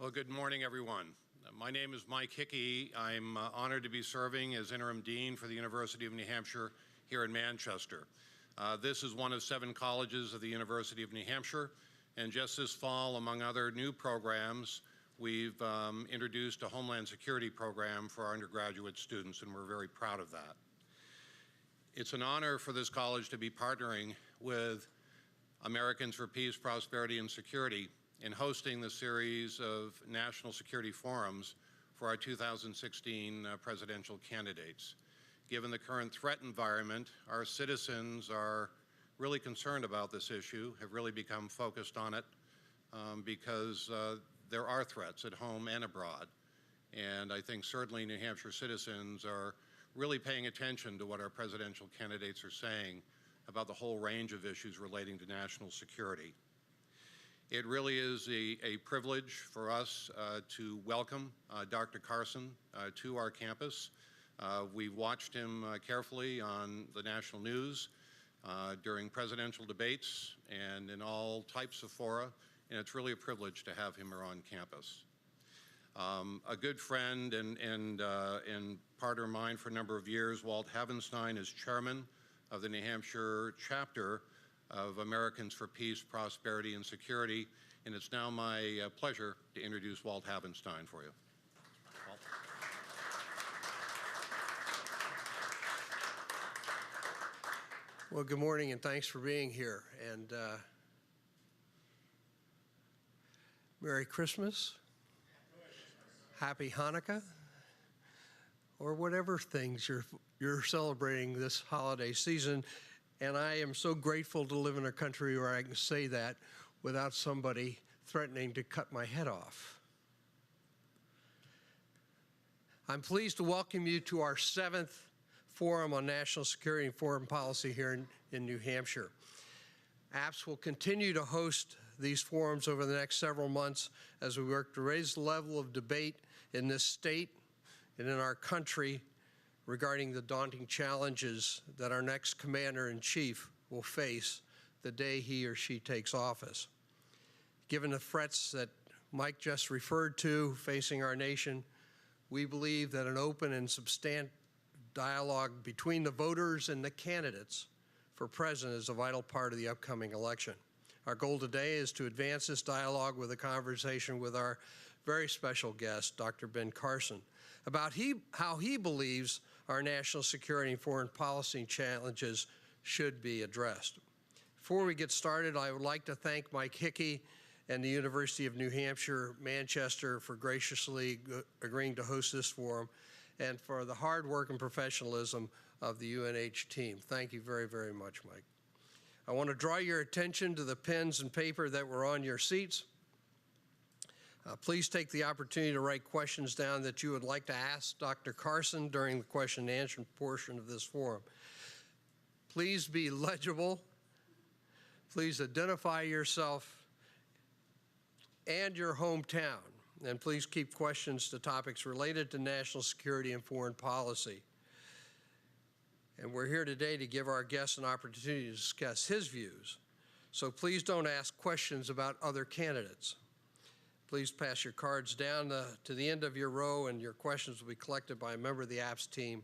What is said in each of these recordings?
Well, good morning, everyone. My name is Mike Hickey. I'm honored to be serving as Interim Dean for the University of New Hampshire here in Manchester. This is one of 7 colleges of the University of New Hampshire, and just this fall, among other new programs, we've introduced a Homeland Security program for our undergraduate students, and we're very proud of that. It's an honor for this college to be partnering with Americans for Peace, Prosperity, and Security in hosting the series of national security forums for our 2016 presidential candidates. Given the current threat environment, our citizens are really concerned about this issue, have really become focused on it because there are threats at home and abroad. And I think certainly New Hampshire citizens are really paying attention to what our presidential candidates are saying about the whole range of issues relating to national security. It really is a privilege for us to welcome Dr. Carson to our campus. We've watched him carefully on the national news during presidential debates and in all types of fora, and it's really a privilege to have him here on campus. A good friend and partner of mine for a number of years, Walt Havenstein, is chairman of the New Hampshire chapter of Americans for Peace, Prosperity, and Security, and it's now my pleasure to introduce Walt Havenstein for you. Walt. Well, good morning, and thanks for being here. And Merry Christmas, Happy Hanukkah, or whatever things you're celebrating this holiday season. And I am so grateful to live in a country where I can say that without somebody threatening to cut my head off. I'm pleased to welcome you to our 7th Forum on National Security and Foreign Policy here in New Hampshire. APS will continue to host these forums over the next several months as we work to raise the level of debate in this state and in our country regarding the daunting challenges that our next commander-in-chief will face the day he or she takes office. Given the threats that Mike just referred to facing our nation, we believe that an open and substantive dialogue between the voters and the candidates for president is a vital part of the upcoming election. Our goal today is to advance this dialogue with a conversation with our very special guest, Dr. Ben Carson, about how he believes our national security and foreign policy challenges should be addressed. Before we get started, I would like to thank Mike Hickey and the University of New Hampshire, Manchester for graciously agreeing to host this forum and for the hard work and professionalism of the UNH team. Thank you very, very much, Mike. I want to draw your attention to the pens and paper that were on your seats. Please take the opportunity to write questions down that you would like to ask Dr. Carson during the question and answer portion of this forum. Please be legible. Please identify yourself and your hometown. And please keep questions to topics related to national security and foreign policy. And we're here today to give our guest an opportunity to discuss his views. So please don't ask questions about other candidates. Please pass your cards down to the end of your row, and your questions will be collected by a member of the APS team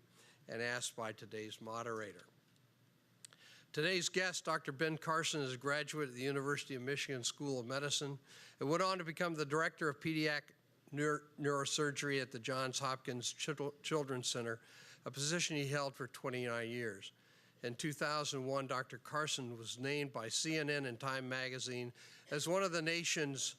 and asked by today's moderator. Today's guest, Dr. Ben Carson, is a graduate of the University of Michigan School of Medicine and went on to become the director of pediatric neurosurgery at the Johns Hopkins Children's Center, a position he held for 29 years. In 2001, Dr. Carson was named by CNN and Time magazine as one of the nation's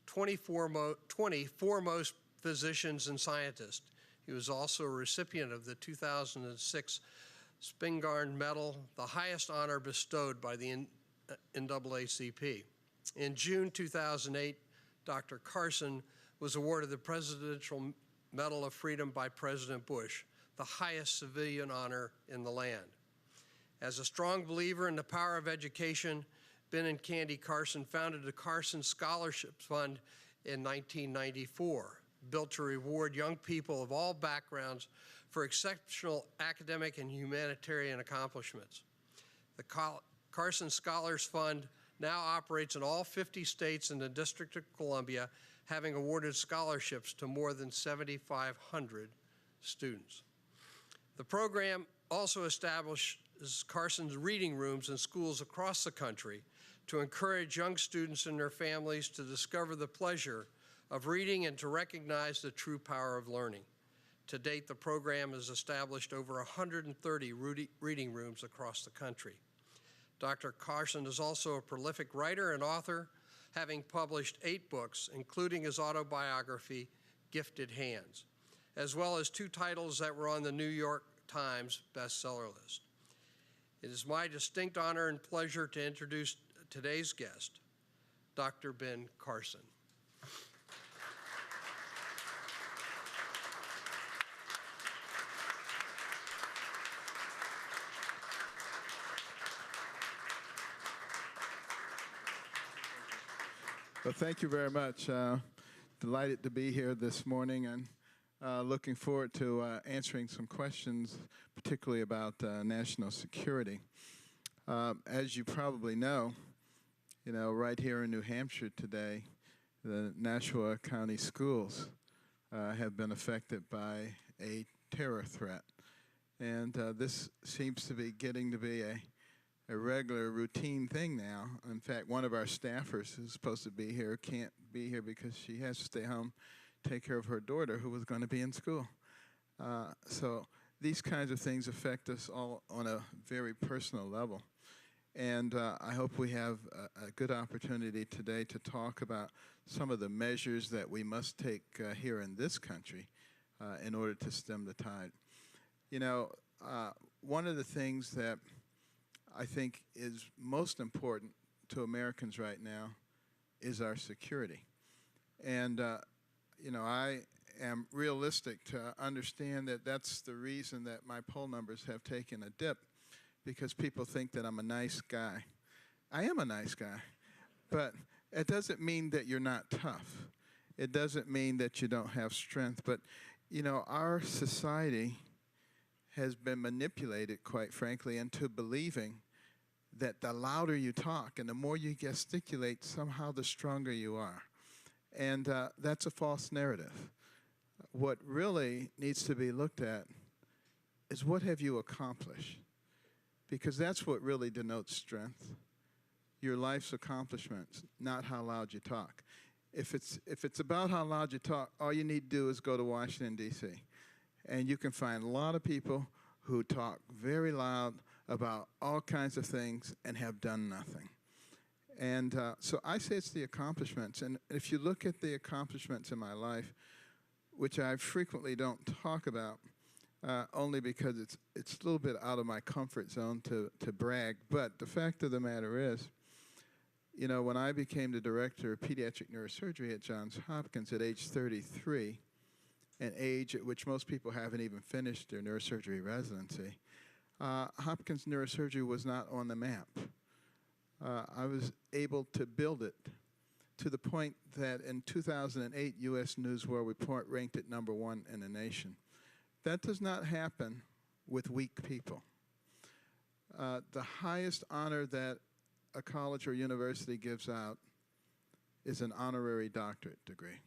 20 foremost physicians and scientists. He was also a recipient of the 2006 Spingarn Medal, the highest honor bestowed by the NAACP. In June 2008, Dr. Carson was awarded the Presidential Medal of Freedom by President Bush, the highest civilian honor in the land. As a strong believer in the power of education, Ben and Candy Carson founded the Carson Scholarship Fund in 1994, built to reward young people of all backgrounds for exceptional academic and humanitarian accomplishments. The Carson Scholars Fund now operates in all 50 states and the District of Columbia, having awarded scholarships to more than 7,500 students. The program also establishes Carson's reading rooms in schools across the country to encourage young students and their families to discover the pleasure of reading and to recognize the true power of learning. To date, the program has established over 130 reading rooms across the country. Dr. Carson is also a prolific writer and author, having published 8 books, including his autobiography, Gifted Hands, as well as 2 titles that were on the New York Times bestseller list. It is my distinct honor and pleasure to introduce today's guest, Dr. Ben Carson. Well, thank you very much. Delighted to be here this morning, and looking forward to answering some questions, particularly about national security. As you probably know, right here in New Hampshire today, the Nashua County schools have been affected by a terror threat. And this seems to be getting to be a regular routine thing now. In fact, one of our staffers who's supposed to be here can't be here because she has to stay home, take care of her daughter who was going to be in school. So these kinds of things affect us all on a very personal level. And I hope we have a good opportunity today to talk about some of the measures that we must take here in this country in order to stem the tide. One of the things that I think is most important to Americans right now is our security. And, I am realistic to understand that that's the reason that my poll numbers have taken a dip, because people think that I'm a nice guy. I am a nice guy, but it doesn't mean that you're not tough. It doesn't mean that you don't have strength. But, our society has been manipulated, quite frankly, into believing that the louder you talk and the more you gesticulate, somehow the stronger you are. And that's a false narrative. What really needs to be looked at is what have you accomplished? Because that's what really denotes strength. Your life's accomplishments, not how loud you talk. If it's about how loud you talk, all you need to do is go to Washington, D.C. And you can find a lot of people who talk very loud about all kinds of things and have done nothing. And so I say it's the accomplishments. And if you look at the accomplishments in my life, which I frequently don't talk about, only because it's a little bit out of my comfort zone to brag. But the fact of the matter is, when I became the director of pediatric neurosurgery at Johns Hopkins at age 33, an age at which most people haven't even finished their neurosurgery residency, Hopkins neurosurgery was not on the map. I was able to build it to the point that in 2008, U.S. News World Report ranked it #1 in the nation. That does not happen with weak people. The highest honor that a college or university gives out is an honorary doctorate degree.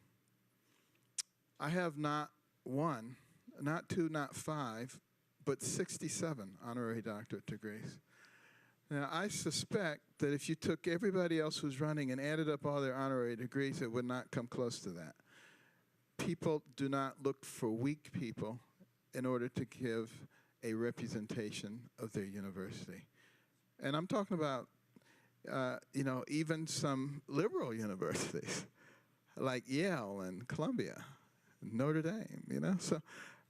I have not 1, not 2, not 5, but 67 honorary doctorate degrees. Now, I suspect that if you took everybody else who's running and added up all their honorary degrees, it would not come close to that. People do not look for weak people in order to give a representation of their university. And I'm talking about, even some liberal universities like Yale and Columbia, Notre Dame, So,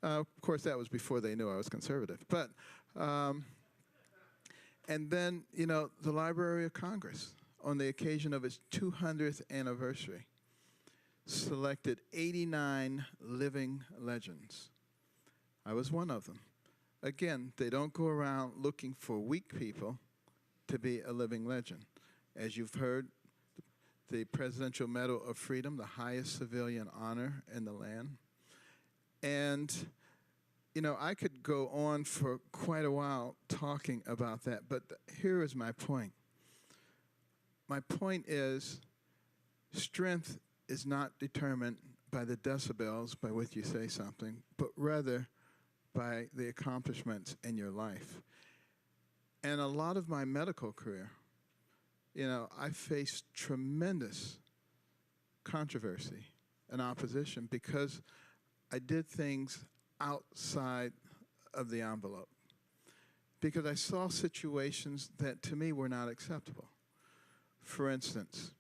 of course, that was before they knew I was conservative. But, and then, the Library of Congress, on the occasion of its 200th anniversary, selected 89 living legends. I was one of them. Again, they don't go around looking for weak people to be a living legend. As you've heard, the Presidential Medal of Freedom, the highest civilian honor in the land. And, I could go on for quite a while talking about that, but here is my point. My point is, strength is not determined by the decibels by which you say something, but rather by the accomplishments in your life. And a lot of my medical career, I faced tremendous controversy and opposition because I did things outside of the envelope, because I saw situations that to me were not acceptable. For instance,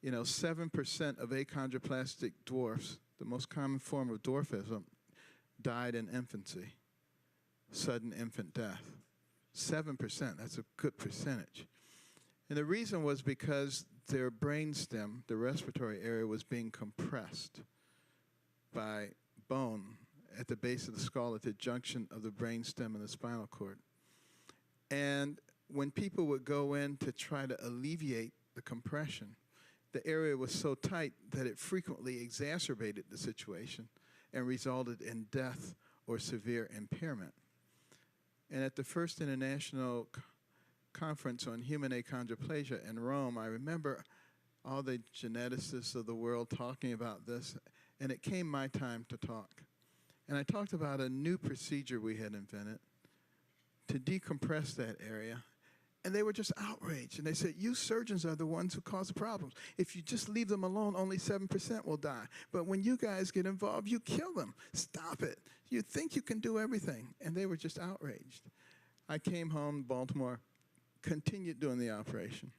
7% of achondroplastic dwarfs, the most common form of dwarfism, died in infancy, sudden infant death. 7%, that's a good percentage. And the reason was because their brainstem, the respiratory area, was being compressed by bone at the base of the skull at the junction of the brainstem and the spinal cord. And when people would go in to try to alleviate the compression, the area was so tight that it frequently exacerbated the situation and resulted in death or severe impairment. And at the first International Conference on Human Achondroplasia in Rome, I remember all the geneticists of the world talking about this, and it came my time to talk. And I talked about a new procedure we had invented to decompress that area. And they were just outraged. And they said, you surgeons are the ones who cause the problems. If you just leave them alone, only 7% will die. But when you guys get involved, you kill them. Stop it. You think you can do everything. And they were just outraged. I came home to Baltimore, continued doing the operation.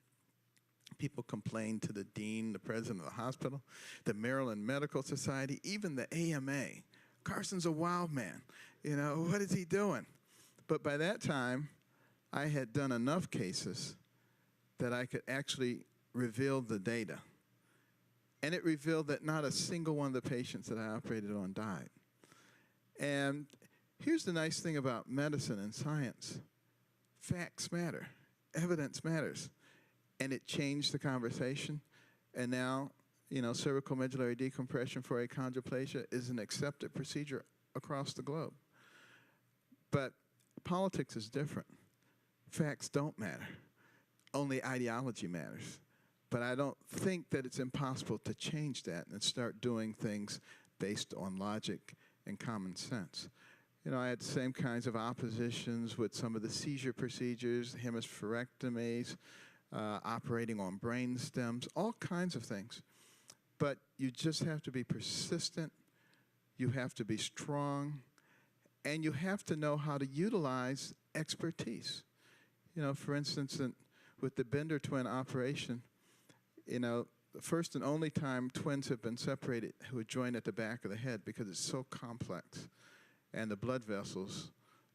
People complained to the dean, the president of the hospital, the Maryland Medical Society, even the AMA. Carson's a wild man. What is he doing? But by that time, I had done enough cases that I could actually reveal the data. And it revealed that not a single one of the patients that I operated on died. And here's the nice thing about medicine and science. Facts matter. Evidence matters. And it changed the conversation. And now, cervical medullary decompression for achondroplasia is an accepted procedure across the globe. But politics is different. Facts don't matter. Only ideology matters. But I don't think that it's impossible to change that and start doing things based on logic and common sense. I had the same kinds of oppositions with some of the seizure procedures, hemispherectomies, operating on brain stems, all kinds of things. But you just have to be persistent, you have to be strong, and you have to know how to utilize expertise. For instance, with the Bender twin operation, the first and only time twins have been separated who are joined at the back of the head because it's so complex. And the blood vessels,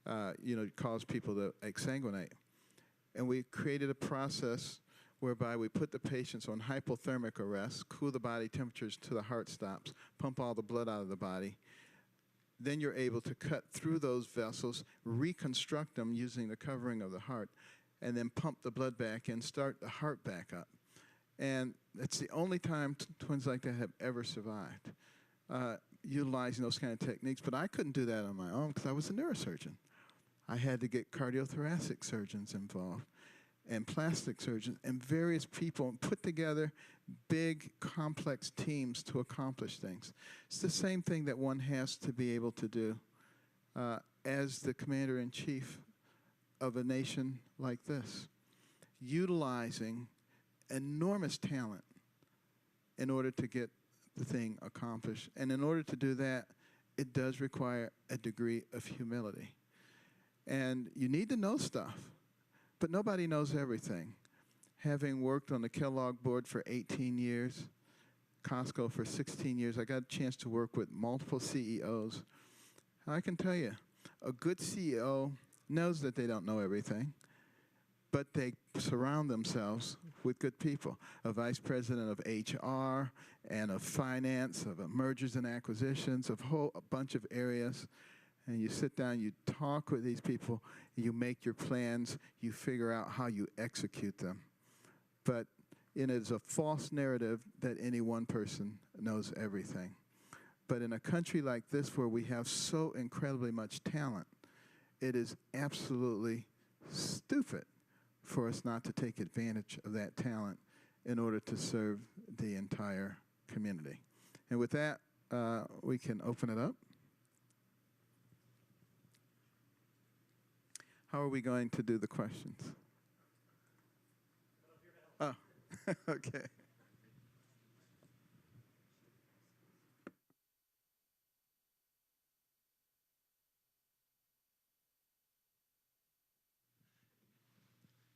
cause people to exsanguinate. And we created a process whereby we put the patients on hypothermic arrest, cool the body temperatures to the heart stops, pump all the blood out of the body. Then you're able to cut through those vessels, reconstruct them using the covering of the heart, and then pump the blood back in, start the heart back up. And it's the only time twins like that have ever survived, utilizing those kind of techniques. But I couldn't do that on my own because I was a neurosurgeon. I had to get cardiothoracic surgeons involved and plastic surgeons and various people and put together big, complex teams to accomplish things. It's the same thing that one has to be able to do as the commander-in-chief of a nation like this, utilizing enormous talent in order to get the thing accomplished. And in order to do that, it does require a degree of humility. And you need to know stuff, but nobody knows everything. Having worked on the Kellogg board for 18 years, Costco for 16 years, I got a chance to work with multiple CEOs. I can tell you, a good CEO knows that they don't know everything, but they surround themselves with good people. A vice president of HR and of finance, of mergers and acquisitions, of a bunch of areas. And you sit down, you talk with these people, you make your plans, you figure out how you execute them. But it is a false narrative that any one person knows everything. But in a country like this where we have so incredibly much talent, it is absolutely stupid for us not to take advantage of that talent in order to serve the entire community. And with that, we can open it up. How are we going to do the questions? Oh, okay.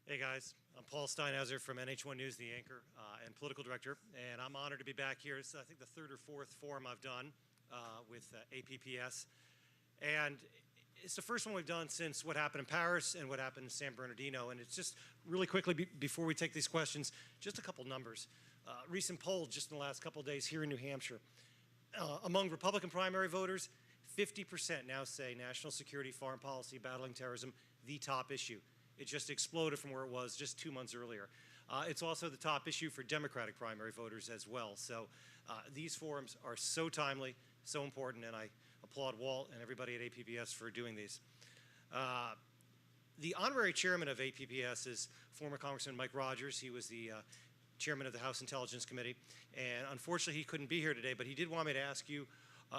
Hey guys, I'm Paul Steinhauser from NH1 News, the anchor and political director, and I'm honored to be back here. It's, I think, the third or fourth forum I've done with APPS, and it's the first one we've done since what happened in Paris and what happened in San Bernardino. And it's just really quickly, before we take these questions, just a couple numbers. Recent poll just in the last couple of days here in New Hampshire. Among Republican primary voters, 50% now say national security, foreign policy, battling terrorism, the top issue. It just exploded from where it was just 2 months earlier. It's also the top issue for Democratic primary voters as well. So these forums are so timely, so important, and I applaud Walt and everybody at APPS for doing these. The honorary chairman of APPS is former Congressman Mike Rogers. He was the chairman of the House Intelligence Committee, and unfortunately he couldn't be here today, but he did want me to ask you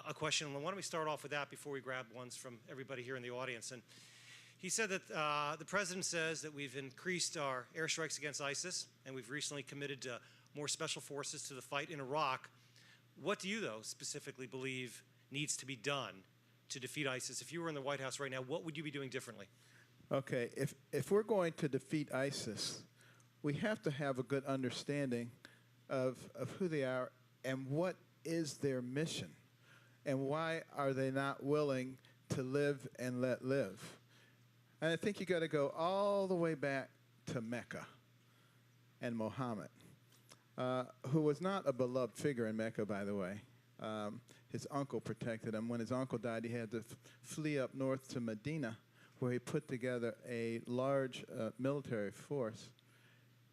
a question. Why don't we start off with that before we grab ones from everybody here in the audience. And he said that the president says that we've increased our airstrikes against ISIS, and we've recently committed more special forces to the fight in Iraq. What do you, though, specifically believe needs to be done to defeat ISIS? If you were in the White House right now, what would you be doing differently? Okay, if we're going to defeat ISIS, we have to have a good understanding of who they are and what is their mission, and why are they not willing to live and let live. And I think you got to go all the way back to Mecca and Muhammad, who was not a beloved figure in Mecca, by the way. His uncle protected him. When his uncle died, he had to flee up north to Medina, where he put together a large military force.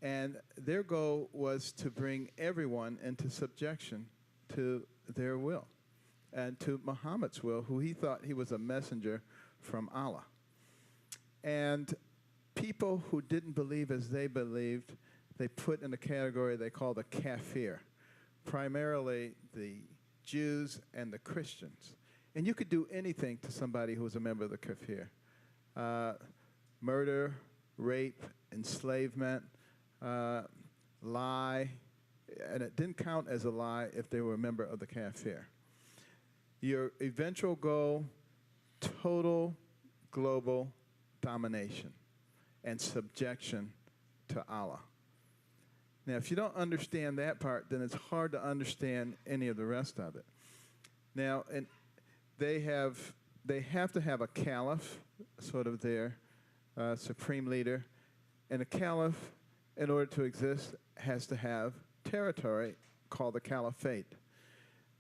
And their goal was to bring everyone into subjection to their will and to Muhammad's will, who he thought he was a messenger from Allah. And people who didn't believe as they believed, they put in a category they call the kafir, primarily the Jews and the Christians. And you could do anything to somebody who was a member of the kafir. Murder, rape, enslavement, lie, and it didn't count as a lie if they were a member of the kafir. Your eventual goal, total global domination and subjection to Allah. Now, if you don't understand that part, then it's hard to understand any of the rest of it. Now, and they have to have a caliph, sort of their supreme leader, and a caliph, in order to exist, has to have territory called the caliphate.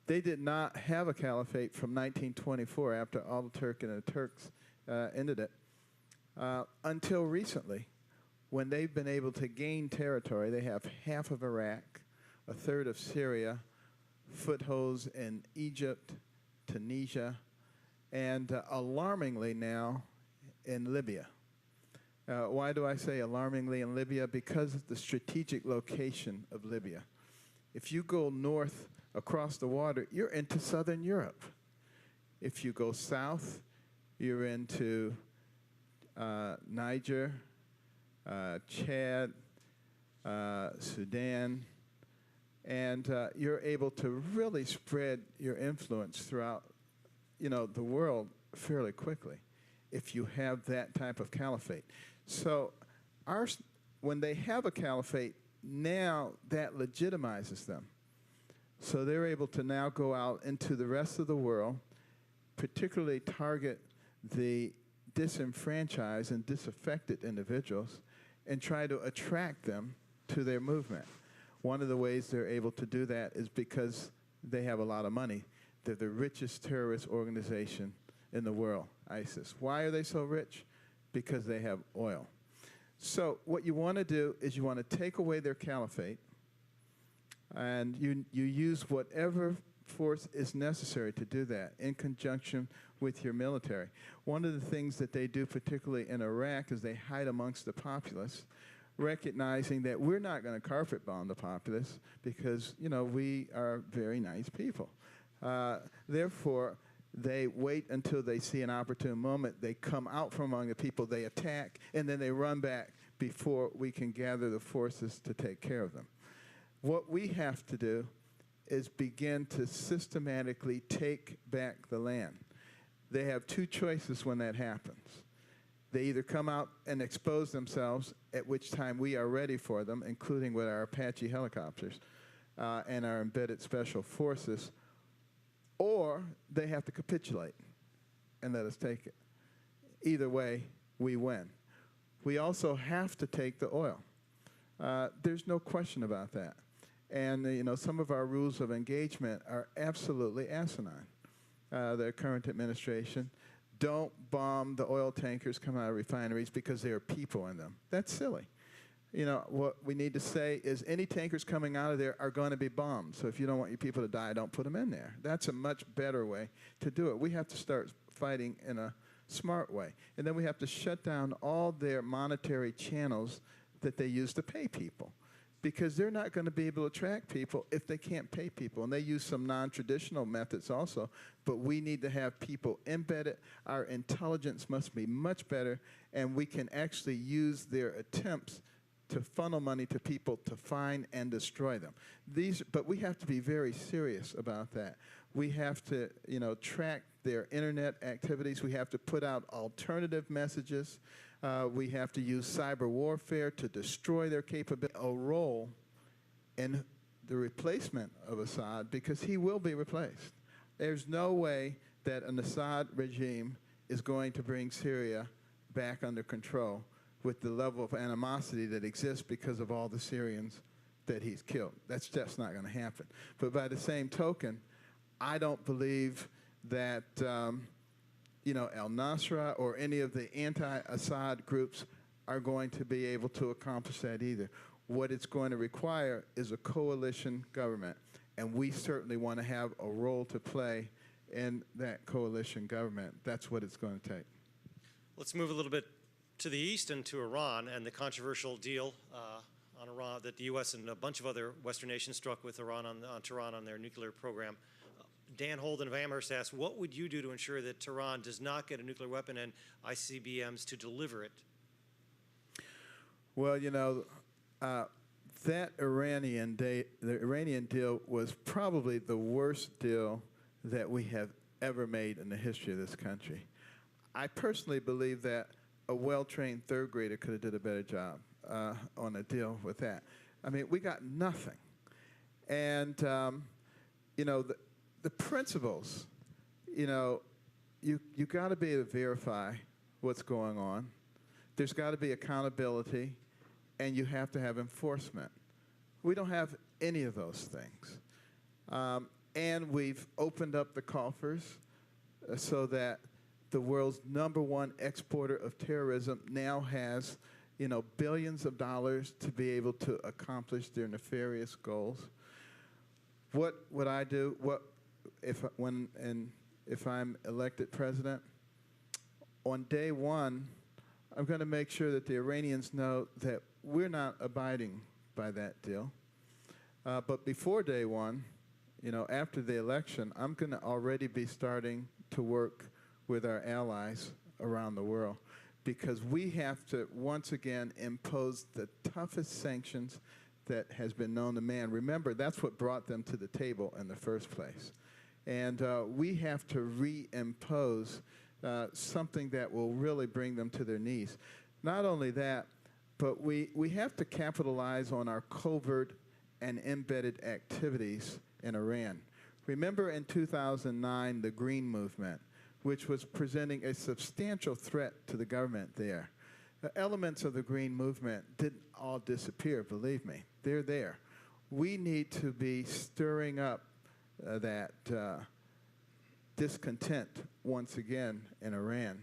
They did not have a caliphate from 1924, after Ataturk and the Turks ended it, until recently, when they've been able to gain territory. They have half of Iraq, a third of Syria, footholds in Egypt, Tunisia, and alarmingly now in Libya. Why do I say alarmingly in Libya? Because of the strategic location of Libya. If you go north across the water, you're into southern Europe. If you go south, you're into Niger, Chad, Sudan, and you're able to really spread your influence throughout, the world fairly quickly if you have that type of caliphate. So when they have a caliphate, now that legitimizes them. So they're able to now go out into the rest of the world, particularly target the disenfranchised and disaffected individuals, and try to attract them to their movement. One of the ways they're able to do that is because they have a lot of money. They're the richest terrorist organization in the world, ISIS. Why are they so rich? Because they have oil. So what you want to do is you want to take away their caliphate, and you use whatever force is necessary to do that in conjunction with your military. One of the things that they do, particularly in Iraq, is they hide amongst the populace. recognizing that we're not going to carpet bomb the populace because, you know, we are very nice people. Therefore, they wait until they see an opportune moment. They come out from among the people, they attack, and then they run back before we can gather the forces to take care of them. What we have to do is begin to systematically take back the land. They have two choices when that happens. They either come out and expose themselves, at which time we are ready for them, including with our Apache helicopters and our embedded special forces, or they have to capitulate and let us take it. Either way, we win. We also have to take the oil. There's no question about that. And you know, some of our rules of engagement are absolutely asinine. The current administration, don't bomb the oil tankers coming out of refineries because there are people in them. That's silly. You know, what we need to say is any tankers coming out of there are going to be bombed. So if you don't want your people to die, don't put them in there. That's a much better way to do it. We have to start fighting in a smart way. And then we have to shut down all their monetary channels that they use to pay people, because they're not going to be able to track people if they can't pay people. And they use some non-traditional methods also, but we need to have people embedded. Our intelligence must be much better, and we can actually use their attempts to funnel money to people to find and destroy them. But we have to be very serious about that. We have to, you know, track their internet activities. We have to put out alternative messages. We have to use cyber warfare to destroy their capability. A role in the replacement of Assad, because he will be replaced. There's no way that an Assad regime is going to bring Syria back under control with the level of animosity that exists because of all the Syrians that he's killed. That's just not going to happen. But by the same token, I don't believe that you know, al-Nusra or any of the anti-Assad groups are going to be able to accomplish that either. What it's going to require is a coalition government, and we certainly want to have a role to play in that coalition government. That's what it's going to take. Let's move a little bit to the east and to Iran and the controversial deal on Iran that the U.S. and a bunch of other Western nations struck with Iran on Tehran on their nuclear program. Dan Holden of Amherst asked, what would you do to ensure that Tehran does not get a nuclear weapon and ICBMs to deliver it? Well, you know, the Iranian deal was probably the worst deal that we have ever made in the history of this country. I personally believe that a well-trained third grader could have did a better job on a deal with that. I mean, we got nothing. And, you know, the principles, you know, you got to be able to verify what's going on. There's got to be accountability, and you have to have enforcement. We don't have any of those things. And we've opened up the coffers so that the world's #1 exporter of terrorism now has, you know, billions of dollars to be able to accomplish their nefarious goals. What would I do? If I'm elected president? On day one, I'm going to make sure that the Iranians know that we're not abiding by that deal. But before day one, you know, after the election, I'm going to already be starting to work with our allies around the world, because we have to once again impose the toughest sanctions that has been known to man. Remember, that's what brought them to the table in the first place. And we have to reimpose something that will really bring them to their knees. Not only that, but we have to capitalize on our covert and embedded activities in Iran. Remember in 2009, the Green Movement, which was presenting a substantial threat to the government there. The elements of the Green Movement didn't all disappear, believe me. They're there. We need to be stirring up that discontent once again in Iran,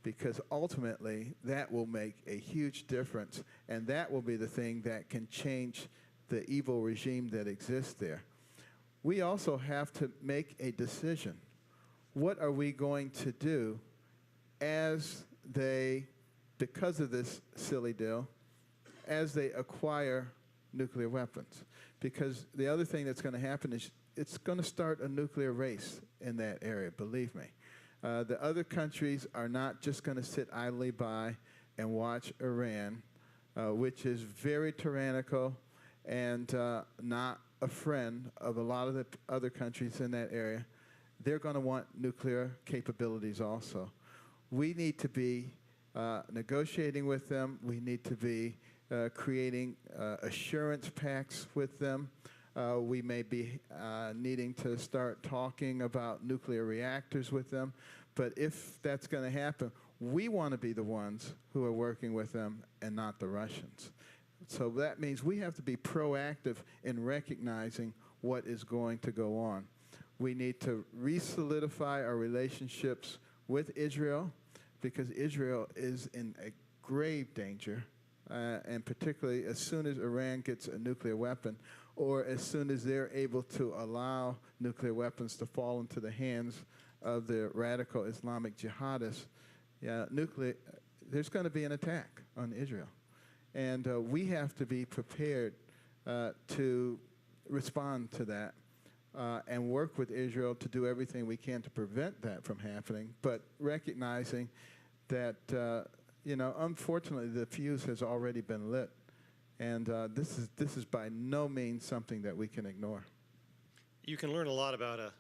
because ultimately that will make a huge difference, and that will be the thing that can change the evil regime that exists there. We also have to make a decision. What are we going to do as they, because of this silly deal, as they acquire nuclear weapons. Because the other thing that's going to happen is it's going to start a nuclear race in that area, believe me. The other countries are not just going to sit idly by and watch Iran, which is very tyrannical and not a friend of a lot of the other countries in that area. They're going to want nuclear capabilities also. We need to be negotiating with them. We need to be creating assurance pacts with them. We may be needing to start talking about nuclear reactors with them. But if that's going to happen, we want to be the ones who are working with them and not the Russians. So that means we have to be proactive in recognizing what is going to go on. We need to re-solidify our relationships with Israel, because Israel is in a grave danger, and particularly as soon as Iran gets a nuclear weapon, or as soon as they're able to allow nuclear weapons to fall into the hands of the radical Islamic jihadists, there's going to be an attack on Israel. And we have to be prepared to respond to that and work with Israel to do everything we can to prevent that from happening, but recognizing that, unfortunately, the fuse has already been lit. And this is by no means something that we can ignore. You can learn a lot about a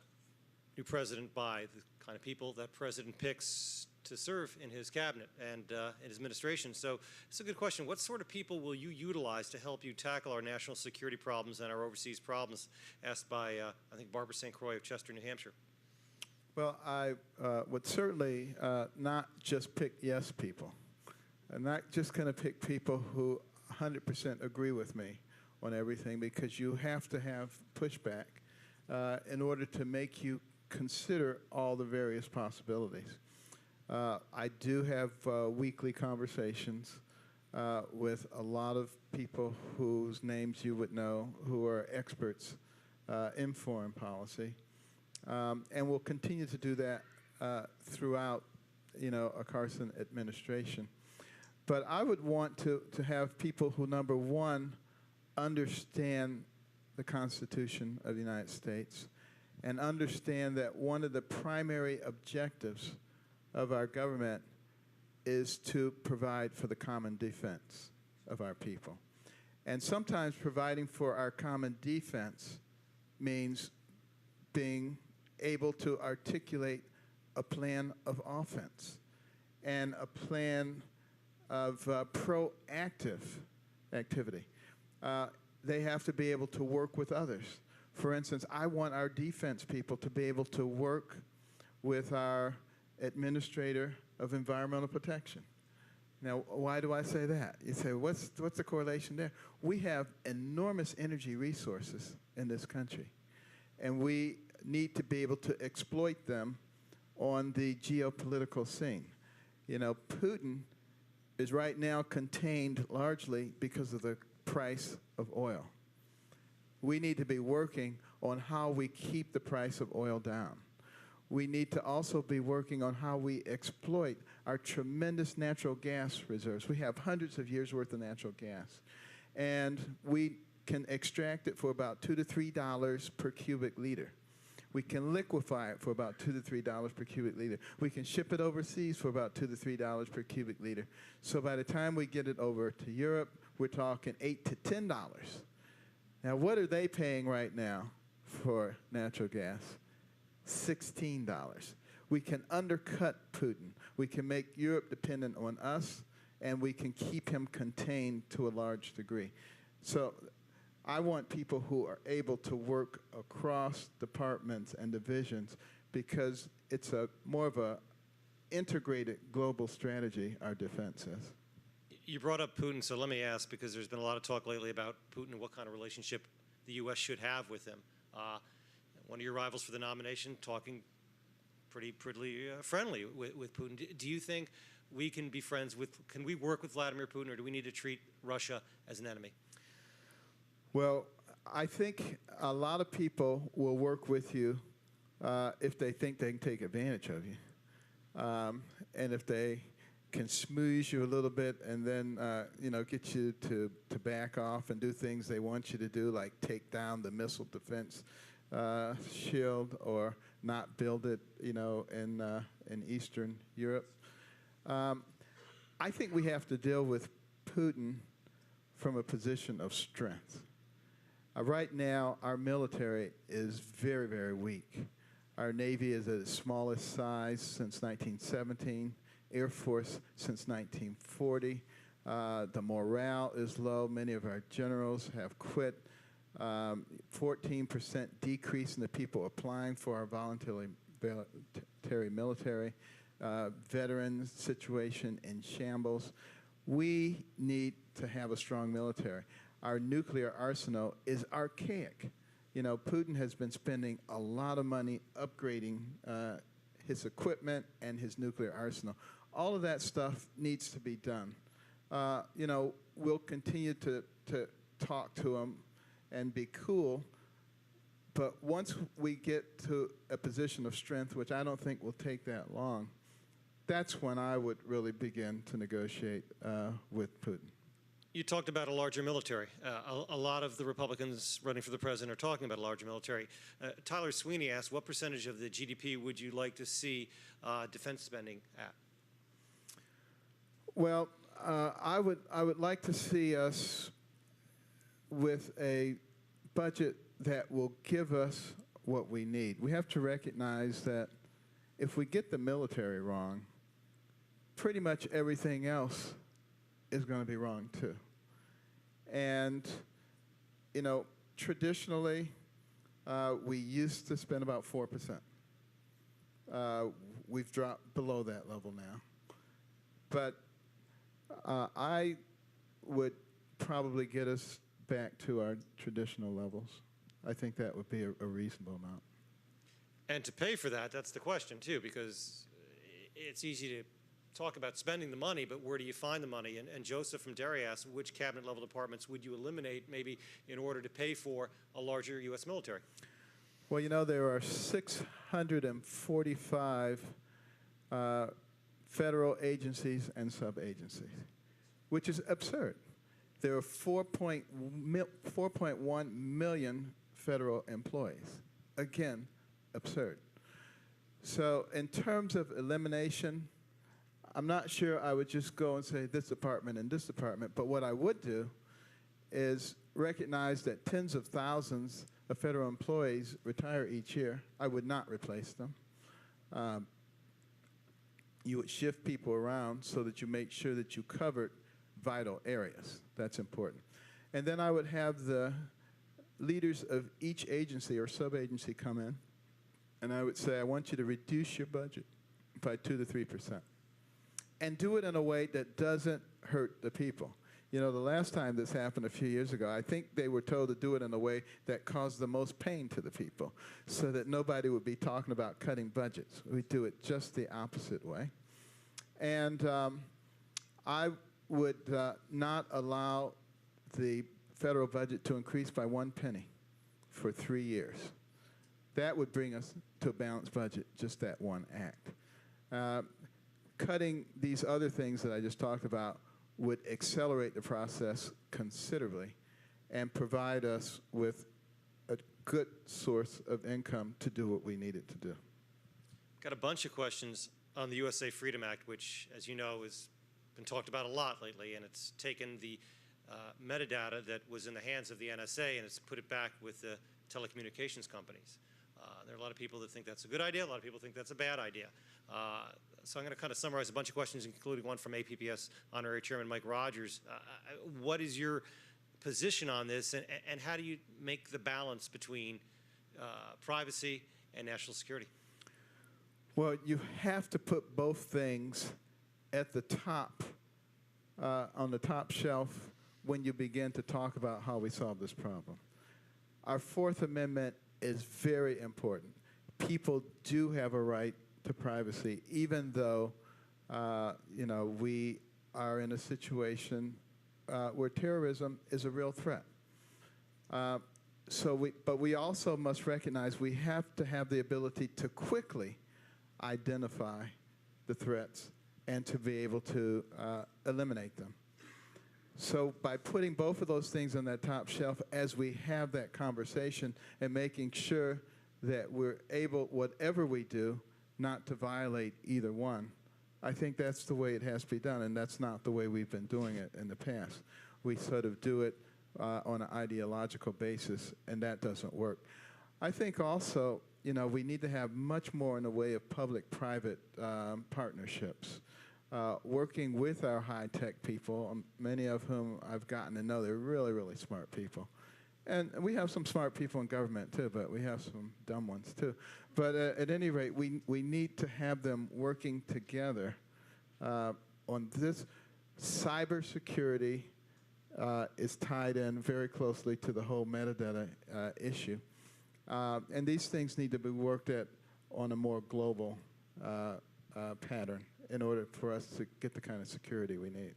new president by the kind of people that president picks to serve in his cabinet and in his administration. So it's a good question. What sort of people will you utilize to help you tackle our national security problems and our overseas problems? Asked by, I think, Barbara St. Croix of Chester, New Hampshire. Well, I would certainly not just pick yes people. I'm not just going to pick people who 100% agree with me on everything, because you have to have pushback in order to make you consider all the various possibilities. I do have weekly conversations with a lot of people whose names you would know, who are experts in foreign policy, and we'll continue to do that throughout, a Carson administration. But I would want to have people who, number one, understand the Constitution of the United States and understand that one of the primary objectives of our government is to provide for the common defense of our people. And sometimes providing for our common defense means being able to articulate a plan of offense and a plan of proactive activity. They have to be able to work with others. For instance, I want our defense people to be able to work with our administrator of environmental protection. Now, why do I say that? You say, what's the correlation there? We have enormous energy resources in this country, and we need to be able to exploit them on the geopolitical scene. Putin is right now contained largely because of the price of oil. We need to be working on how we keep the price of oil down. We need to also be working on how we exploit our tremendous natural gas reserves. We have hundreds of years' worth of natural gas, and we can extract it for about $2 to $3 per cubic liter. We can liquefy it for about $2 to $3 per cubic liter. We can ship it overseas for about $2 to $3 per cubic liter. So by the time we get it over to Europe, we're talking $8 to $10. Now, what are they paying right now for natural gas? $16. We can undercut Putin. We can make Europe dependent on us, and we can keep him contained to a large degree. So I want people who are able to work across departments and divisions, because it's more of a integrated global strategy our defense is. You brought up Putin, so let me ask, because there's been a lot of talk lately about Putin and what kind of relationship the U.S. should have with him. One of your rivals for the nomination talking pretty friendly with Putin. Do you think we can be friends with, can we work with Vladimir Putin, or do we need to treat Russia as an enemy? Well, I think a lot of people will work with you if they think they can take advantage of you. And if they can smooze you a little bit and then get you to back off and do things they want you to do, like take down the missile defense shield or not build it, in Eastern Europe. I think we have to deal with Putin from a position of strength. Right now, our military is very, very weak. Our Navy is at its smallest size since 1917, Air Force since 1940. The morale is low. Many of our generals have quit. 14% decrease in the people applying for our voluntary military. Veterans situation in shambles. We need to have a strong military. Our nuclear arsenal is archaic. Putin has been spending a lot of money upgrading his equipment and his nuclear arsenal. All of that stuff needs to be done. We'll continue to talk to him and be cool, but once we get to a position of strength, which I don't think will take that long, that's when I would really begin to negotiate with Putin. You talked about a larger military. A lot of the Republicans running for the president are talking about a larger military. Tyler Sweeney asked, what percentage of the GDP would you like to see defense spending at? Well, I would like to see us with a budget that will give us what we need. We have to recognize that if we get the military wrong, pretty much everything else is going to be wrong too. And, traditionally, we used to spend about 4%. We've dropped below that level now. But I would probably get us back to our traditional levels. I think that would be a reasonable amount. And to pay for that, that's the question too, because it's easy to talk about spending the money, but where do you find the money? And Joseph from Derry asked, which cabinet level departments would you eliminate maybe in order to pay for a larger U.S. military? Well, there are 645 federal agencies and sub-agencies, which is absurd. There are 4.1 million federal employees. Again, absurd. So in terms of elimination, I'm not sure I would just go and say this department and this department, but what I would do is recognize that tens of thousands of federal employees retire each year. I would not replace them. You would shift people around so that you make sure that you covered vital areas. That's important. And then I would have the leaders of each agency or sub-agency come in, and I would say, I want you to reduce your budget by 2 to 3%. And do it in a way that doesn't hurt the people. The last time this happened a few years ago, I think they were told to do it in a way that caused the most pain to the people so that nobody would be talking about cutting budgets. We do it just the opposite way. And I would not allow the federal budget to increase by 1 penny for 3 years. That would bring us to a balanced budget, just that one act. Cutting these other things that I just talked about would accelerate the process considerably and provide us with a good source of income to do what we needed to do. Got a bunch of questions on the USA Freedom Act, which, as you know, has been talked about a lot lately, and it's taken the metadata that was in the hands of the NSA and it's put it back with the telecommunications companies. There are a lot of people that think that's a good idea. A lot of people think that's a bad idea. So I'm going to kind of summarize a bunch of questions, including one from APPS Honorary Chairman Mike Rogers. What is your position on this, and how do you make the balance between privacy and national security? Well, you have to put both things at the top, on the top shelf when you begin to talk about how we solve this problem. Our Fourth Amendment is very important. People do have a right to privacy, even though, we are in a situation where terrorism is a real threat. But we also must recognize we have to have the ability to quickly identify the threats and to be able to eliminate them. So by putting both of those things on that top shelf as we have that conversation and making sure that we're able, whatever we do, not to violate either one, I think that's the way it has to be done, and that's not the way we've been doing it in the past. We sort of do it on an ideological basis, and that doesn't work. I think also, you know, we need to have much more in the way of public-private partnerships. Working with our high-tech people, many of whom I've gotten to know, they're really, really smart people. And we have some smart people in government, too, but we have some dumb ones, too. But at any rate, we need to have them working together on this. Cybersecurity is tied in very closely to the whole metadata issue. And these things need to be worked at on a more global pattern in order for us to get the kind of security we need.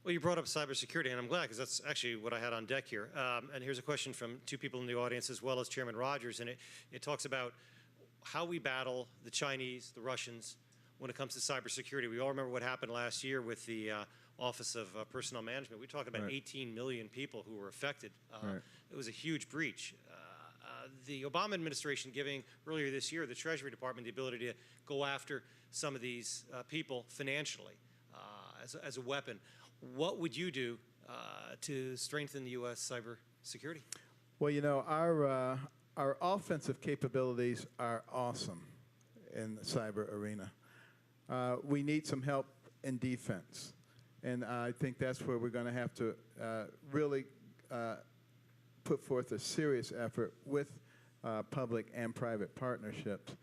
Well, you brought up cybersecurity, and I'm glad, because that's actually what I had on deck here. And here's a question from two people in the audience, as well as Chairman Rogers, and it talks about how we battle the Chinese, the Russians, when it comes to cybersecurity. We all remember what happened last year with the Office of Personnel Management. We talked about Right. 18 million people who were affected. Right. It was a huge breach. The Obama administration giving earlier this year the Treasury Department the ability to go after some of these people financially as a weapon. What would you do to strengthen the U.S. cybersecurity? Well, you know, our offensive capabilities are awesome in the cyber arena. We need some help in defense. And I think that's where we're going to have to really put forth a serious effort with public and private partnerships.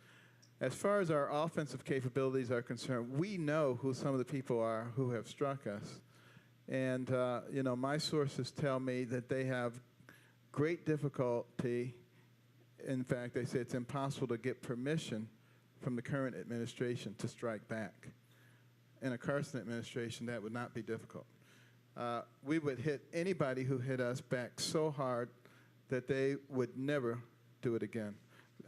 As far as our offensive capabilities are concerned, we know who some of the people are who have struck us. And, you know, my sources tell me that they have great difficulty. In fact, they say it's impossible to get permission from the current administration to strike back. In a Carson administration, that would not be difficult. We would hit anybody who hit us back so hard that they would never do it again.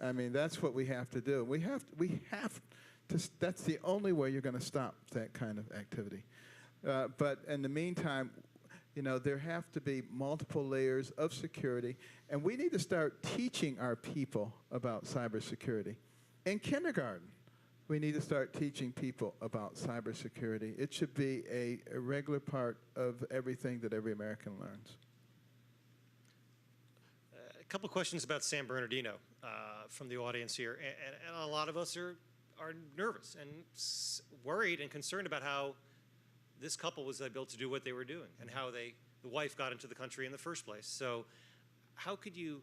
I mean, that's what we have to do. We have to, that's the only way you're going to stop that kind of activity. But in the meantime, you know, there have to be multiple layers of security, and we need to start teaching our people about cybersecurity. In kindergarten, we need to start teaching people about cybersecurity. It should be a regular part of everything that every American learns. A couple questions about San Bernardino from the audience here, and a lot of us are nervous and worried and concerned about how this couple was able to do what they were doing and how the wife got into the country in the first place. So how could you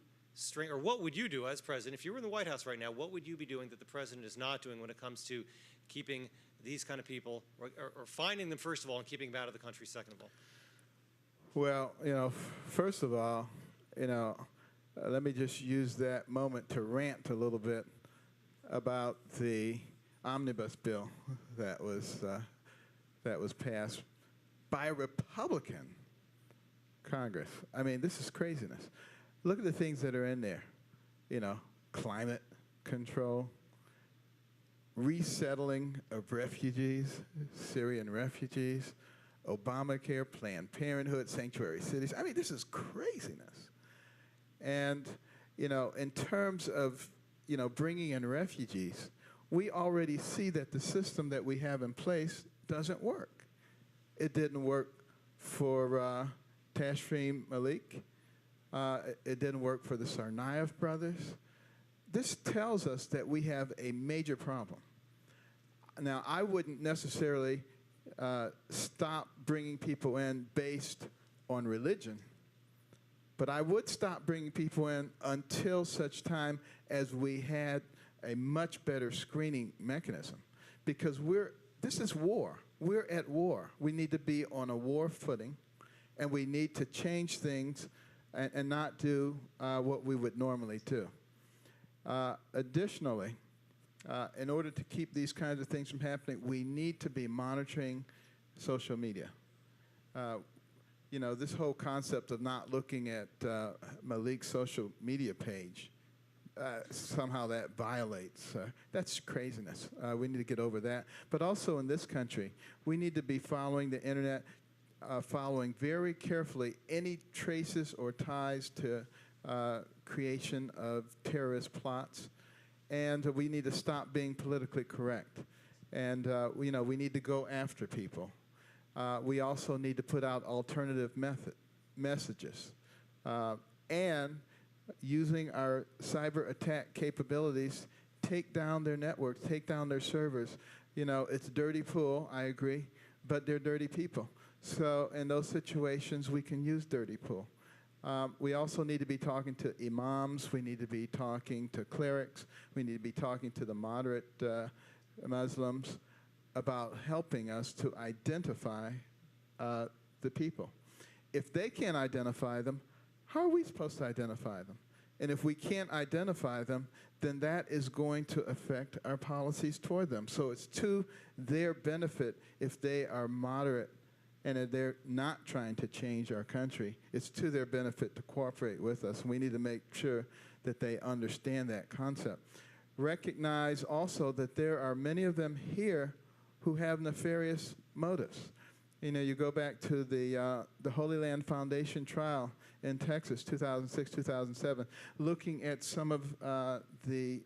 or what would you do as president, if you were in the White House right now, what would you be doing that the president is not doing when it comes to keeping these kind of people, or finding them, first of all, and keeping them out of the country, second of all? Well, you know, first of all, you know, let me just use that moment to rant a little bit about the omnibus bill that was passed by a Republican Congress. I mean, this is craziness. Look at the things that are in there. You know, climate control, resettling of refugees, Syrian refugees, Obamacare, Planned Parenthood, sanctuary cities. I mean, this is craziness. And, you know, in terms of, you know, bringing in refugees, we already see that the system that we have in place doesn't work. It didn't work for Tashfeen Malik. It didn't work for the Tsarnaev brothers. This tells us that we have a major problem. Now, I wouldn't necessarily stop bringing people in based on religion, but I would stop bringing people in until such time as we had a much better screening mechanism, because this is war. We're at war. We need to be on a war footing, and we need to change things and not do what we would normally do. Additionally, in order to keep these kinds of things from happening, we need to be monitoring social media. You know, this whole concept of not looking at Malik's social media page somehow that violates. That's craziness. We need to get over that. But also in this country, we need to be following the internet, following very carefully any traces or ties to creation of terrorist plots. And we need to stop being politically correct. And we need to go after people. We also need to put out alternative messages. And using our cyber attack capabilities, take down their networks, take down their servers. It's a dirty pool, I agree, but they're dirty people. So in those situations, we can use dirty pool. We also need to be talking to imams. We need to be talking to clerics. We need to be talking to the moderate Muslims about helping us to identify the people. If they can't identify them, how are we supposed to identify them? And if we can't identify them, then that is going to affect our policies toward them. So it's to their benefit if they are moderate and if they're not trying to change our country. It's to their benefit to cooperate with us. And we need to make sure that they understand that concept. Recognize also that there are many of them here who have nefarious motives. You go back to the Holy Land Foundation trial in Texas, 2006, 2007, looking at some of the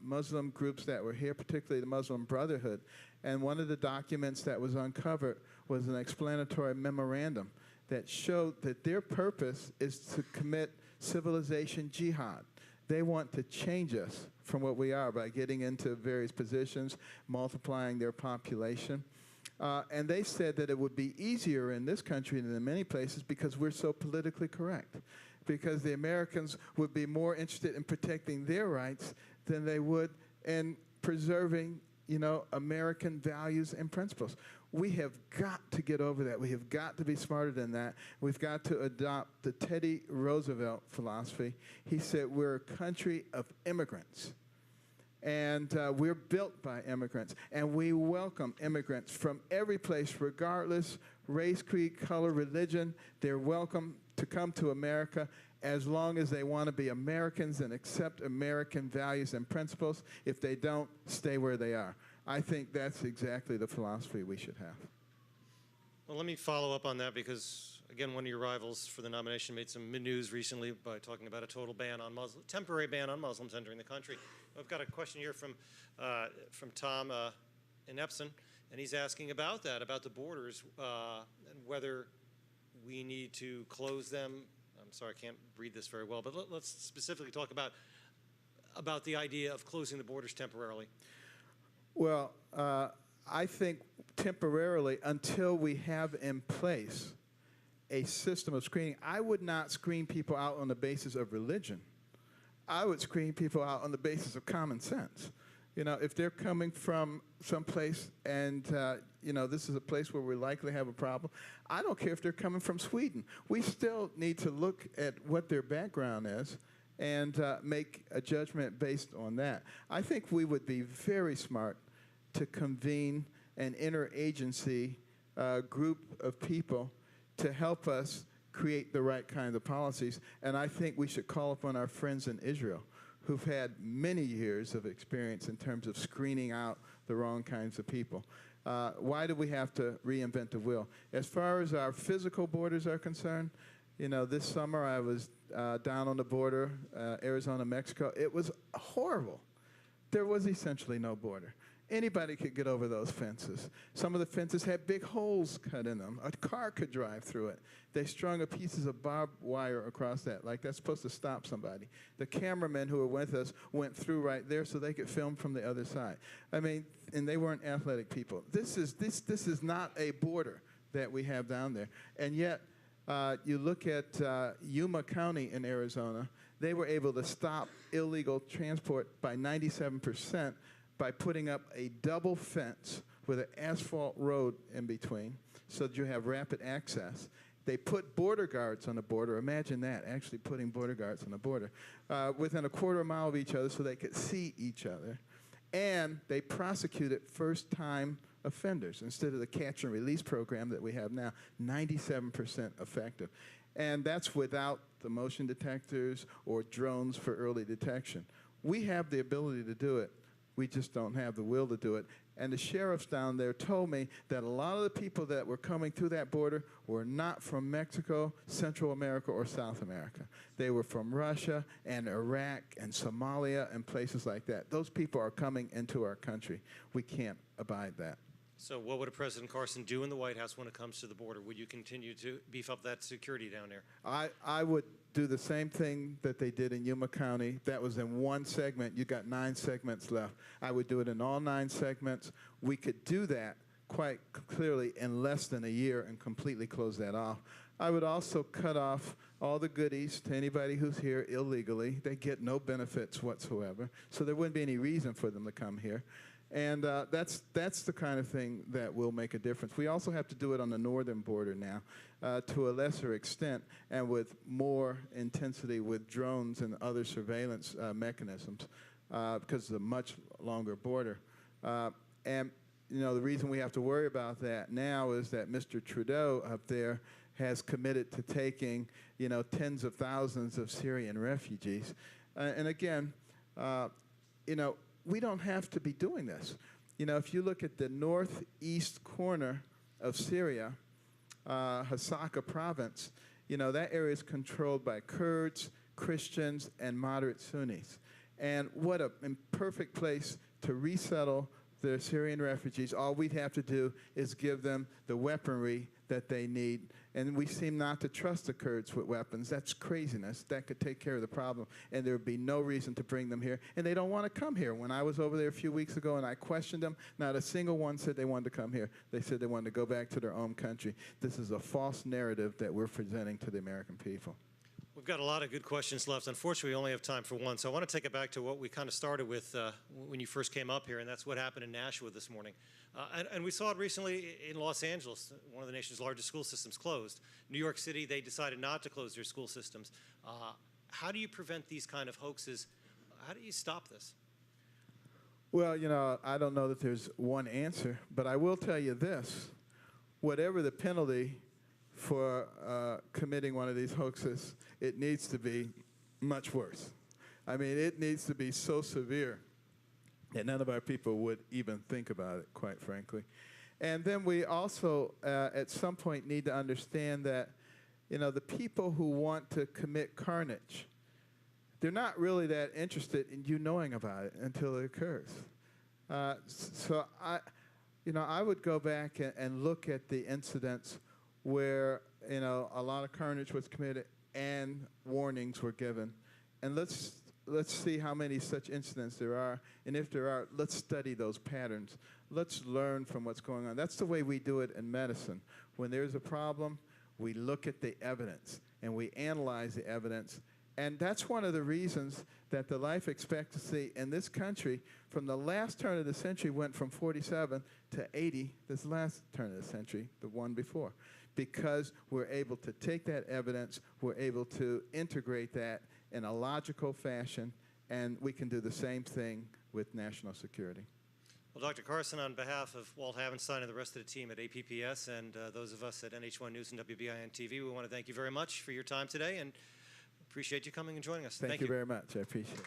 Muslim groups that were here, particularly the Muslim Brotherhood. And one of the documents that was uncovered was an explanatory memorandum that showed that their purpose is to commit civilization jihad. They want to change us from what we are by getting into various positions, multiplying their population. And they said that it would be easier in this country than in many places because we're so politically correct. Because the Americans would be more interested in protecting their rights than they would in preserving, American values and principles. We have got to get over that. We have got to be smarter than that. We've got to adopt the Teddy Roosevelt philosophy. He said we're a country of immigrants. And we're built by immigrants, and we welcome immigrants from every place, regardless race, creed, color, religion. They're welcome to come to America as long as they want to be Americans and accept American values and principles. If they don't, stay where they are. I think that's exactly the philosophy we should have. Well, let me follow up on that because, again, one of your rivals for the nomination made some news recently by talking about a total ban on temporary ban on Muslims entering the country. I've got a question here from Tom in Epson, and he's asking about that, about the borders and whether we need to close them. I'm sorry, I can't read this very well, but let's specifically talk about the idea of closing the borders temporarily. Well, I think temporarily until we have in place a system of screening. I would not screen people out on the basis of religion. I would screen people out on the basis of common sense. If they're coming from someplace and, this is a place where we likely have a problem, I don't care if they're coming from Sweden. We still need to look at what their background is and make a judgment based on that. I think we would be very smart to convene an interagency group of people to help us create the right kind of policies. And I think we should call upon our friends in Israel who've had many years of experience in terms of screening out the wrong kinds of people. Why do we have to reinvent the wheel? As far as our physical borders are concerned, this summer I was down on the border, Arizona, Mexico. It was horrible. There was essentially no border. Anybody could get over those fences. Some of the fences had big holes cut in them. A car could drive through it. They strung pieces of barbed wire across that, like that's supposed to stop somebody. The cameramen who were with us went through right there so they could film from the other side. I mean, and they weren't athletic people. This is not a border that we have down there. And yet, you look at Yuma County in Arizona, they were able to stop illegal transport by 97%. By putting up a double fence with an asphalt road in between so that you have rapid access. They put border guards on the border. Imagine that, actually putting border guards on the border within a quarter mile of each other so they could see each other. And they prosecuted first-time offenders instead of the catch and release program that we have now, 97% effective. And that's without the motion detectors or drones for early detection. We have the ability to do it. We just don't have the will to do it. And the sheriffs down there told me that a lot of the people that were coming through that border were not from Mexico, Central America, or South America. They were from Russia and Iraq and Somalia and places like that. Those people are coming into our country. We can't abide that. So what would President Carson do in the White House when it comes to the border? Would you continue to beef up that security down there? I would do the same thing that they did in Yuma County. That was in one segment. You got 9 segments left. I would do it in all 9 segments. We could do that quite clearly in less than a year and completely close that off. I would also cut off all the goodies to anybody who's here illegally. They get no benefits whatsoever, so there wouldn't be any reason for them to come here. And that's the kind of thing that will make a difference. We also have to do it on the northern border now to a lesser extent and with more intensity with drones and other surveillance mechanisms because it's a much longer border. And you know, the reason we have to worry about that now is that Mr. Trudeau up there has committed to taking, you know, tens of thousands of Syrian refugees. And again, you know, we don't have to be doing this. You know, if you look at the northeast corner of Syria, Hasaka province, you know, that area is controlled by Kurds, Christians, and moderate Sunnis. And what a perfect place to resettle the Syrian refugees. All we'd have to do is give them the weaponry that they need. And we seem not to trust the Kurds with weapons. That's craziness. That could take care of the problem. And there would be no reason to bring them here. And they don't want to come here. When I was over there a few weeks ago and I questioned them, not a single one said they wanted to come here. They said they wanted to go back to their own country. This is a false narrative that we're presenting to the American people. We've got a lot of good questions left. Unfortunately, we only have time for one. So I want to take it back to what we kind of started with when you first came up here, and that's what happened in Nashua this morning. And we saw it recently in Los Angeles. One of the nation's largest school systems closed. New York City, they decided not to close their school systems. How do you prevent these kind of hoaxes? How do you stop this? Well, you know, I don't know that there's one answer, but I will tell you this. Whatever the penalty for committing one of these hoaxes, it needs to be much worse. I mean, it needs to be so severe that none of our people would even think about it, quite frankly. And then we also, at some point, need to understand that, you know, the people who want to commit carnage, they're not really that interested in you knowing about it until it occurs. So I would go back and look at the incidents where, you know, a lot of carnage was committed and warnings were given. And let's see how many such incidents there are. And if there are, let's study those patterns. Let's learn from what's going on. That's the way we do it in medicine. When there's a problem, we look at the evidence and we analyze the evidence. And that's one of the reasons that the life expectancy in this country from the last turn of the century went from 47 to 80 this last turn of the century, the one before. Because we're able to take that evidence, we're able to integrate that in a logical fashion, and we can do the same thing with national security. Well, Dr. Carson, on behalf of Walt Havenstein and the rest of the team at APPS and those of us at NH1 News and WBIN TV, we want to thank you very much for your time today and appreciate you coming and joining us. Thank you very much. I appreciate it.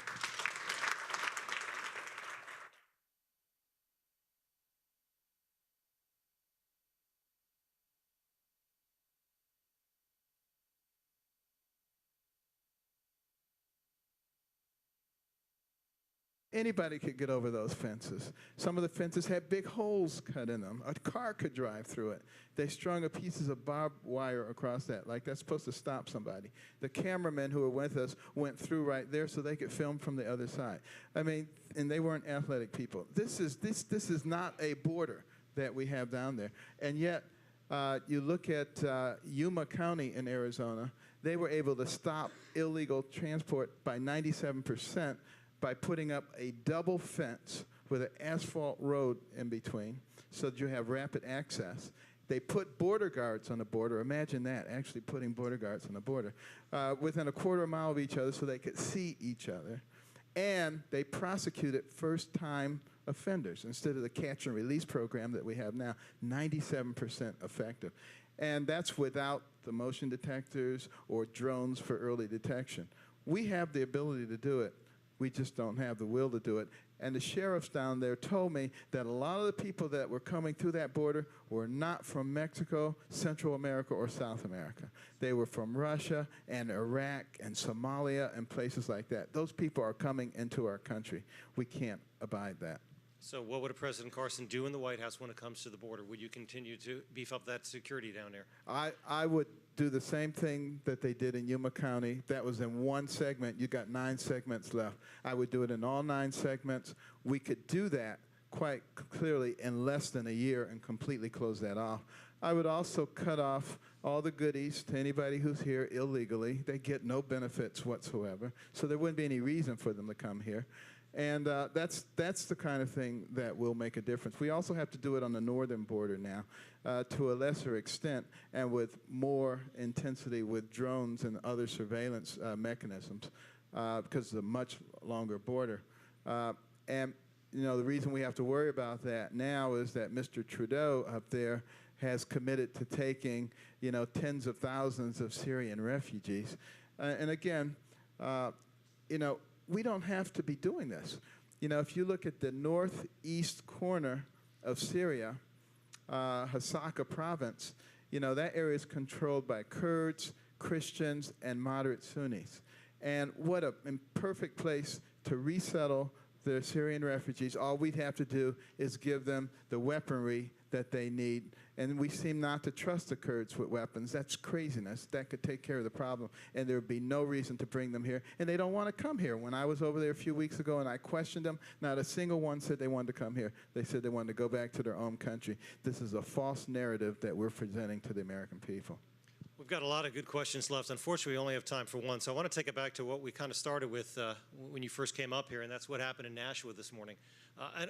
Anybody could get over those fences. Some of the fences had big holes cut in them. A car could drive through it. They strung pieces of barbed wire across that, like that's supposed to stop somebody. The cameramen who were with us went through right there so they could film from the other side. I mean, and they weren't athletic people. This is not a border that we have down there. And yet, you look at Yuma County in Arizona, they were able to stop illegal transport by 97%. By putting up a double fence with an asphalt road in between so that you have rapid access. They put border guards on the border. Imagine that, actually putting border guards on the border within a quarter mile of each other so they could see each other. And they prosecuted first-time offenders instead of the catch and release program that we have now, 97% effective. And that's without the motion detectors or drones for early detection. We have the ability to do it. We just don't have the will to do it. And the sheriffs down there told me that a lot of the people that were coming through that border were not from Mexico, Central America, or South America. They were from Russia and Iraq and Somalia and places like that. Those people are coming into our country. We can't abide that. So what would President Carson do in the White House when it comes to the border? Would you continue to beef up that security down there? I would do the same thing that they did in Yuma County. That was in one segment. You got 9 segments left. I would do it in all 9 segments. We could do that quite clearly in less than a year and completely close that off. I would also cut off all the goodies to anybody who's here illegally. They get no benefits whatsoever, so there wouldn't be any reason for them to come here. And that's the kind of thing that will make a difference. We also have to do it on the northern border now to a lesser extent and with more intensity with drones and other surveillance mechanisms because it's a much longer border. And you know, the reason we have to worry about that now is that Mr. Trudeau up there has committed to taking, you know, tens of thousands of Syrian refugees. And again, you know, we don't have to be doing this. You know, if you look at the northeast corner of Syria, Hasaka province, you know, that area is controlled by Kurds, Christians, and moderate Sunnis. And what a perfect place to resettle the Syrian refugees. All we'd have to do is give them the weaponry that they need. And we seem not to trust the Kurds with weapons. That's craziness. That could take care of the problem. And there would be no reason to bring them here. And they don't want to come here. When I was over there a few weeks ago and I questioned them, not a single one said they wanted to come here. They said they wanted to go back to their own country. This is a false narrative that we're presenting to the American people. We've got a lot of good questions left. Unfortunately, we only have time for one. So I want to take it back to what we kind of started with when you first came up here, and that's what happened in Nashua this morning.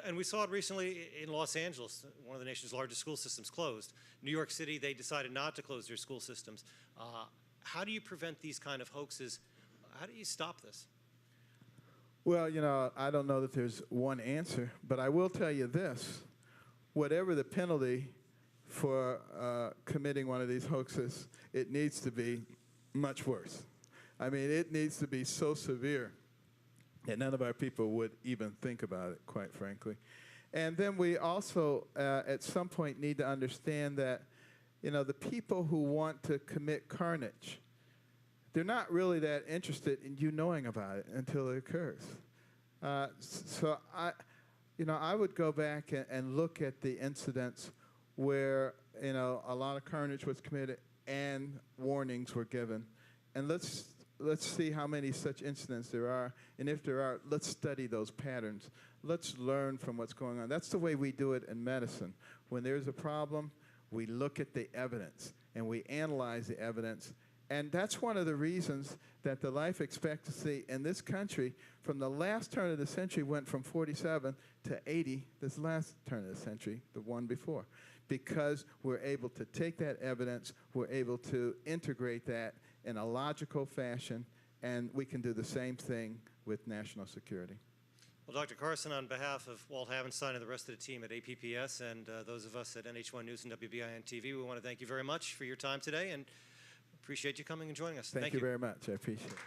And we saw it recently in Los Angeles. One of the nation's largest school systems closed. New York City, they decided not to close their school systems. How do you prevent these kind of hoaxes? How do you stop this? Well, you know, I don't know that there's one answer, but I will tell you this. Whatever the penalty for committing one of these hoaxes, it needs to be much worse. I mean, it needs to be so severe that none of our people would even think about it, quite frankly. And then we also, at some point, need to understand that, you know, the people who want to commit carnage, they're not really that interested in you knowing about it until it occurs. So I would go back and look at the incidents where, you know, a lot of carnage was committed and warnings were given. And let's see how many such incidents there are. And if there are, let's study those patterns. Let's learn from what's going on. That's the way we do it in medicine. When there's a problem, we look at the evidence and we analyze the evidence. And that's one of the reasons that the life expectancy in this country from the last turn of the century went from 47 to 80 this last turn of the century, the one before. Because we're able to take that evidence, we're able to integrate that in a logical fashion, and we can do the same thing with national security. Well, Dr. Carson, on behalf of Walt Havenstein and the rest of the team at APPS and those of us at NH1 News and WBIN TV, we want to thank you very much for your time today and appreciate you coming and joining us. Thank you very much. I appreciate it.